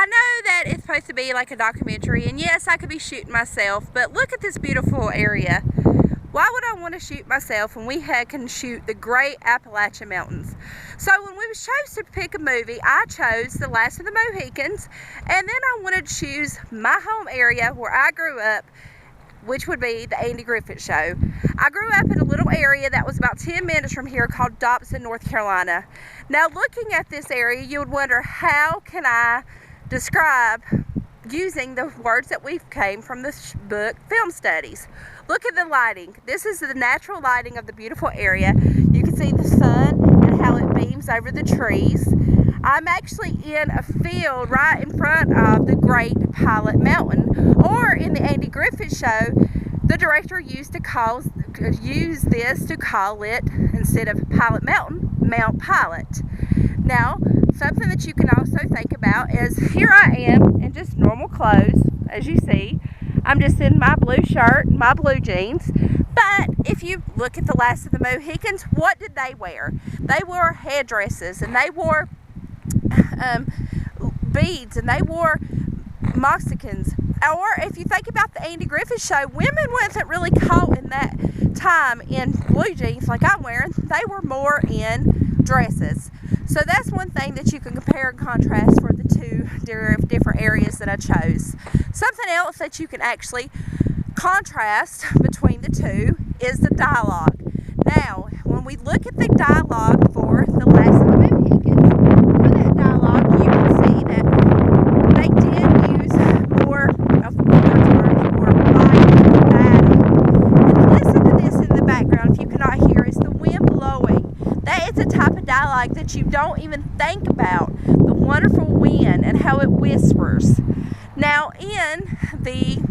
I know that it's supposed to be like a documentary, and yes, I could be shooting myself, but look at this beautiful area. Why would I want to shoot myself when we can shoot the great Appalachian mountains? So when we chose to pick a movie, I chose The Last of the Mohicans, and then I wanted to choose my home area where I grew up, which would be the Andy Griffith Show. I grew up in a little area that was about 10 minutes from here called Dobson, North Carolina. Now looking at this area, you would wonder, how can I describe using the words that we've came from this book, Film Studies. Look at the lighting. This is the natural lighting of the beautiful area. You can see the sun and how it beams over the trees. I'm actually in a field right in front of the Great Pilot Mountain, or in the Andy Griffith Show, the director used this to call it, instead of Pilot Mountain, Mount Pilot. Now, something that you can also think about is, here I am in just normal clothes, as you see. I'm just in my blue shirt, my blue jeans. But if you look at The Last of the Mohicans, what did they wear? They wore headdresses, and they wore beads, and they wore moccasins. Or if you think about the Andy Griffith Show, women wasn't really caught in that time in blue jeans like I'm wearing. They were more in dresses. So that's one thing that you can compare and contrast for the two different areas that I chose. Something else that you can actually contrast between the two is the dialogue. Now, when we look at the dialogue for The Last of the Mohicans, for that dialogue, you can see that they did use more of words, more light battle. And listen to this in the background, if you cannot hear, it's the wind blowing. That is a type of dialogue that you don't even think about, the wonderful wind and how it whispers. Now, in the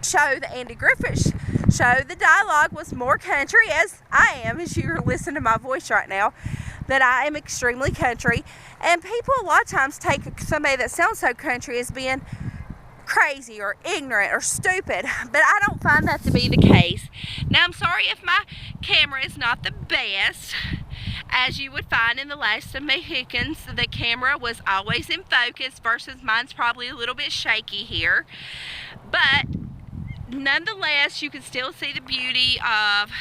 show, the Andy Griffith Show, the dialogue was more country, as I am, as you're listening to my voice right now, that I am extremely country. And people a lot of times take somebody that sounds so country as being crazy or ignorant or stupid, but I don't find that to be the case. Now, I'm sorry if my camera is not the best. As you would find in The Last of the Mohicans, the camera was always in focus versus mine's probably a little bit shaky here. But nonetheless, you can still see the beauty of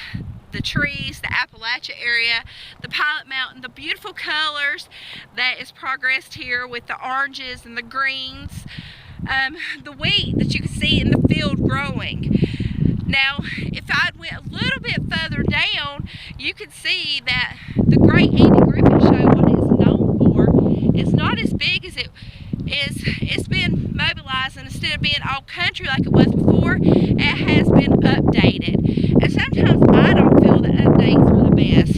the trees, the Appalachia area, the Pilot Mountain, the beautiful colors that is progressed here with the oranges and the greens, the wheat that you can see in the field growing. Now, if I went a little bit further down, you could see that the great Andy Griffith Show, what it's known for, is not as big as it is. It's been mobilized, and instead of being all country like it was before, it has been updated. And sometimes I don't feel the updates are the best.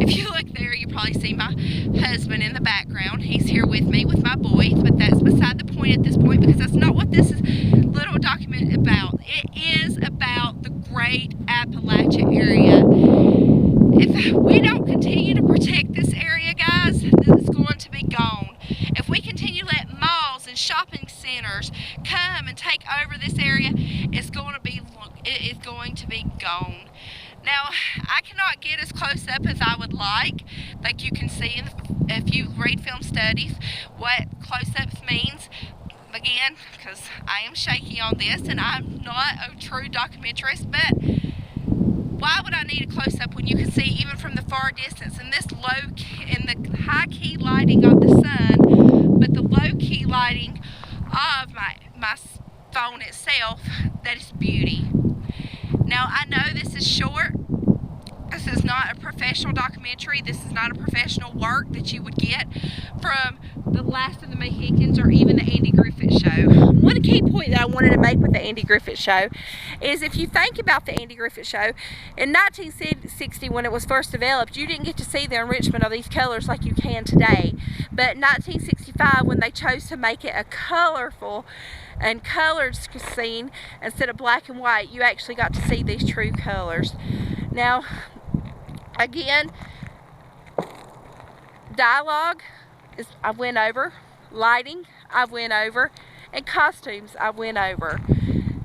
If you look there, you probably see my husband in the background. He's here with me with my boys, but that's beside the point at this point, because that's not what this is little document about. It is about the great Appalachia area. If we don't continue to protect this area, guys, it's going to be gone. If we continue to let malls and shopping centers come and take over this area, it is going to be gone. Now, I cannot get as close up as I would like you can see if you read Film Studies what close-ups means. Again, because I am shaky on this and I'm not a true documentarist, but why would I need a close-up when you can see even from the far distance in this in the high-key lighting of the sun, but the low-key lighting of my phone itself, that is beauty. Now, I know this is short. This is not a professional documentary. This is not a professional work that you would get from The Last of the Mohicans or even the Andy Griffith Show. One key point that I wanted to make with the Andy Griffith Show is, if you think about the Andy Griffith Show, in 1960 when it was first developed, you didn't get to see the enrichment of these colors like you can today. But in 1965, when they chose to make it a colorful and colored scene instead of black and white, you actually got to see these true colors. Now, again, dialogue I went over, lighting I went over, and costumes I went over.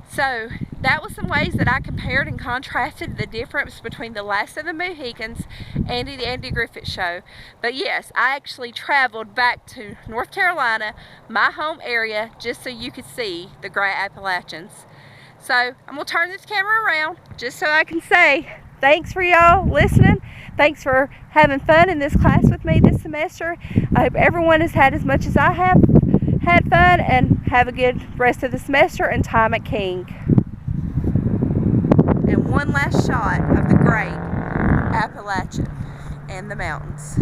So that was some ways that I compared and contrasted the difference between The Last of the Mohicans and the Andy Griffith Show. But yes, I actually traveled back to North Carolina, my home area, just so you could see the Great Appalachians. So I'm going to turn this camera around just so I can say thanks for y'all listening. Thanks for having fun in this class with me this semester. I hope everyone has had as much as I have had fun, and have a good rest of the semester and time at King. And one last shot of the great Appalachian and the mountains.